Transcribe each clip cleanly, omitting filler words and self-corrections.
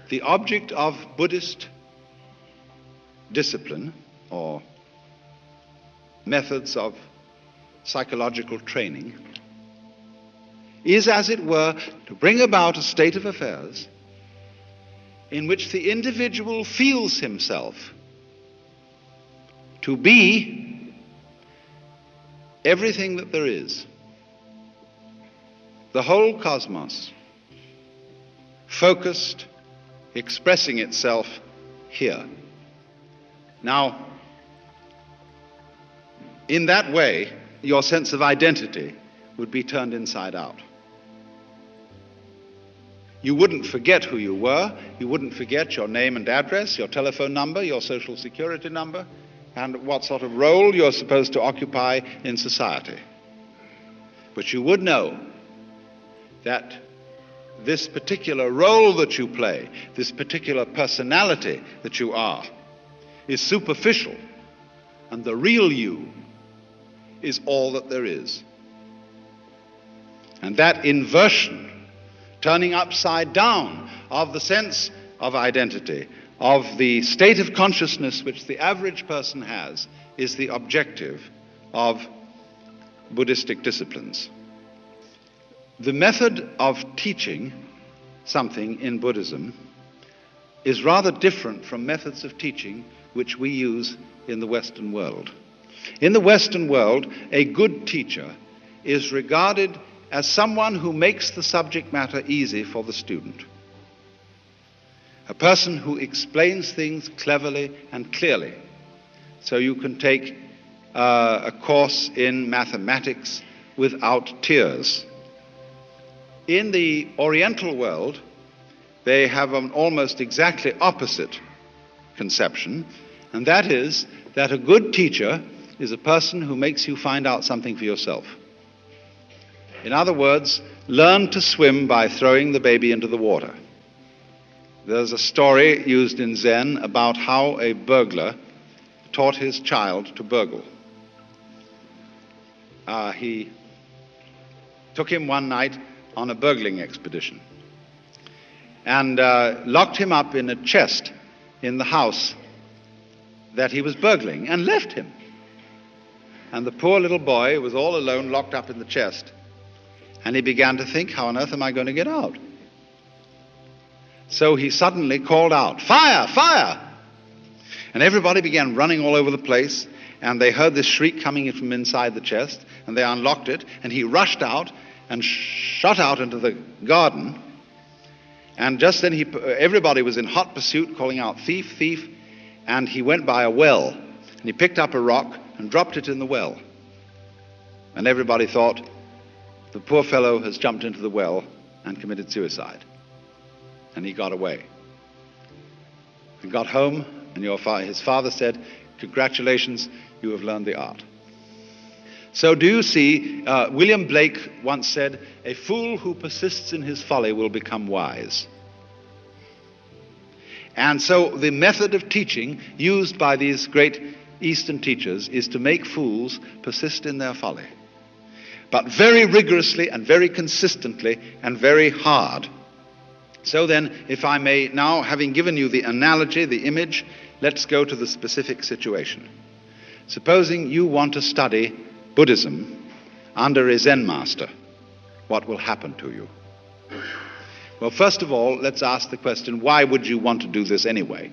the object of Buddhist discipline or methods of psychological training is, as it were, to bring about a state of affairs in which the individual feels himself to be everything that there is, the whole cosmos, focused, expressing itself here. Now, in that way, your sense of identity would be turned inside out. You wouldn't forget who you were. You wouldn't forget your name and address, your telephone number, your social security number, and what sort of role you're supposed to occupy in society. But you would know that this particular role that you play, this particular personality that you are, is superficial, and the real you is all that there is. And that inversion, turning upside down of the sense of identity, of the state of consciousness which the average person has, is the objective of Buddhistic disciplines. The method of teaching something in Buddhism is rather different from methods of teaching which we use in the Western world. In the Western world, a good teacher is regarded as someone who makes the subject matter easy for the student. A person who explains things cleverly and clearly. So you can take a course in mathematics without tears. In the Oriental world, they have an almost exactly opposite conception, and that is that a good teacher is a person who makes you find out something for yourself. In other words, learn to swim by throwing the baby into the water. There's a story used in Zen about how a burglar taught his child to burgle. He took him one night on a burgling expedition and locked him up in a chest in the house that he was burgling and left him. And the poor little boy was all alone, locked up in the chest, and he began to think, how on earth am I going to get out? So he suddenly called out, "Fire! Fire!" And everybody began running all over the place, and they heard this shriek coming from inside the chest, and they unlocked it, and he rushed out and shot out into the garden. And just then everybody was in hot pursuit, calling out, "Thief, thief!" And he went by a well, and he picked up a rock and dropped it in the well. And everybody thought, the poor fellow has jumped into the well and committed suicide. And he got away. He got home, and his father said, "Congratulations, you have learned the art." So do you see, William Blake once said, "A fool who persists in his folly will become wise." And so the method of teaching used by these great Eastern teachers is to make fools persist in their folly, but very rigorously and very consistently and very hard. So then, if I may now, having given you the analogy, the image, let's go to the specific situation. Supposing you want to study Buddhism under a Zen master, what will happen to you? Well, first of all, let's ask the question, why would you want to do this anyway?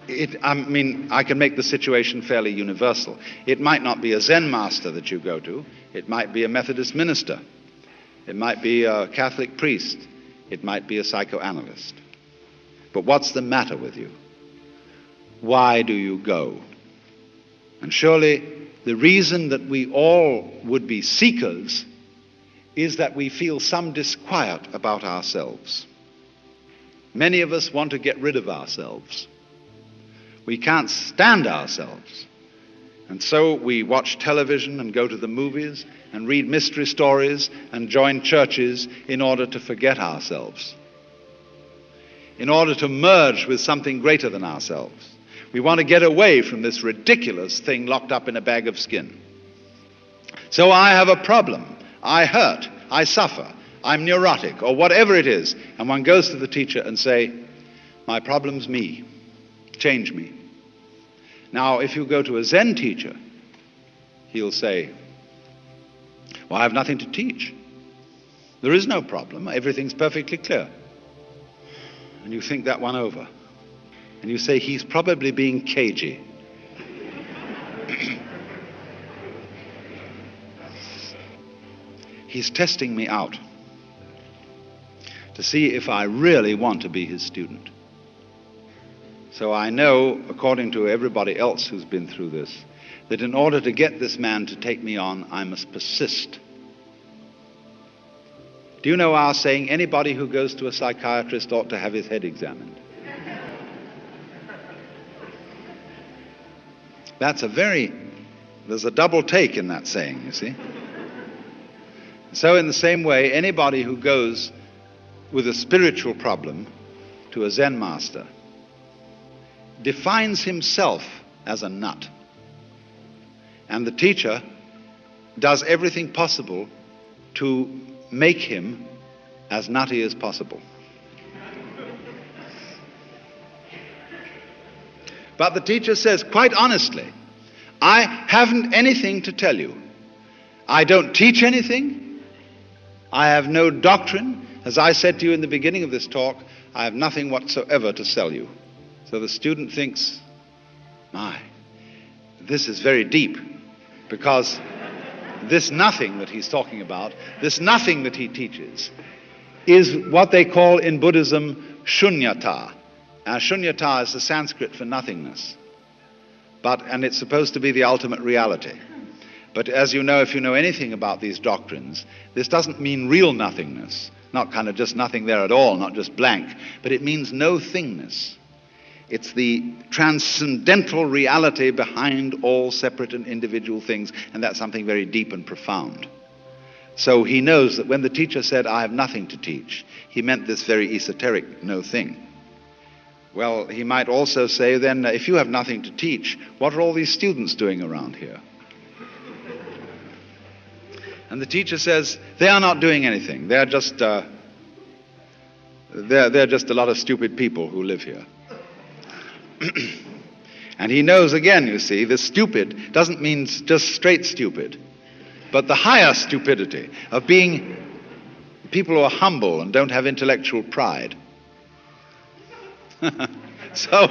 I can make the situation fairly universal. It might not be a Zen master that you go to. It might be a Methodist minister. It might be a Catholic priest. It might be a psychoanalyst. But what's the matter with you? Why do you go? And surely the reason that we all would be seekers is that we feel some disquiet about ourselves. Many of us want to get rid of ourselves. We can't stand ourselves. And so we watch television and go to the movies and read mystery stories and join churches in order to forget ourselves, in order to merge with something greater than ourselves. We want to get away from this ridiculous thing locked up in a bag of skin. So I have a problem. I hurt. I suffer. I'm neurotic, or whatever it is, and one goes to the teacher and say, my problem's me, change me. Now, if you go to a Zen teacher, he'll say, well, I have nothing to teach. There is no problem, everything's perfectly clear. And you think that one over, and you say, he's probably being cagey. He's testing me out to see if I really want to be his student. So I know, according to everybody else who's been through this, that in order to get this man to take me on, I must persist. Do you know our saying, anybody who goes to a psychiatrist ought to have his head examined? There's a double take in that saying, you see. So in the same way, anybody who goes with a spiritual problem to a Zen master defines himself as a nut. And the teacher does everything possible to make him as nutty as possible. But the teacher says, quite honestly, I haven't anything to tell you. I don't teach anything. I have no doctrine. As I said to you in the beginning of this talk, I have nothing whatsoever to sell you. So the student thinks, my, this is very deep, because this nothing that he's talking about, this nothing that he teaches, is what they call in Buddhism shunyata. Shunyata is the Sanskrit for nothingness. And it's supposed to be the ultimate reality. But as you know, if you know anything about these doctrines, this doesn't mean real nothingness, not kind of just nothing there at all, not just blank, but it means no thingness. It's the transcendental reality behind all separate and individual things, and that's something very deep and profound. So he knows that when the teacher said, I have nothing to teach, he meant this very esoteric no thing. Well, he might also say then, if you have nothing to teach, what are all these students doing around here? And the teacher says, they are not doing anything. They're just a lot of stupid people who live here. And he knows again, you see, the stupid doesn't mean just straight stupid, but the higher stupidity of being people who are humble and don't have intellectual pride. So,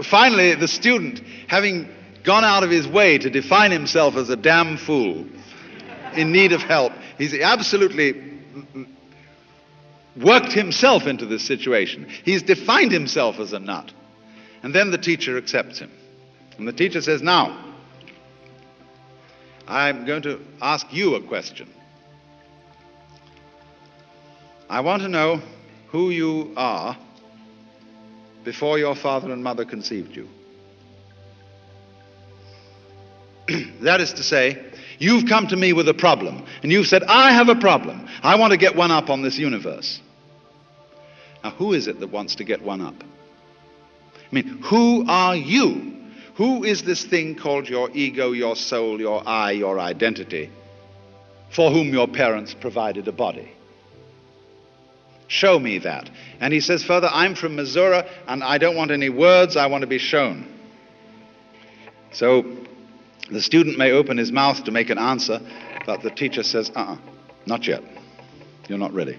finally, the student, having gone out of his way to define himself as a damn fool in need of help, he's absolutely worked himself into this situation. He's defined himself as a nut. And then the teacher accepts him. And the teacher says, now, I'm going to ask you a question. I want to know who you are before your father and mother conceived you. That is to say, you've come to me with a problem, and you've said, I have a problem. I want to get one up on this universe. Now, who is it that wants to get one up? I mean, who are you? Who is this thing called your ego, your soul, your I, your identity, for whom your parents provided a body? Show me that. And he says further, I'm from Missouri, and I don't want any words, I want to be shown. So the student may open his mouth to make an answer, but the teacher says, not yet. You're not ready.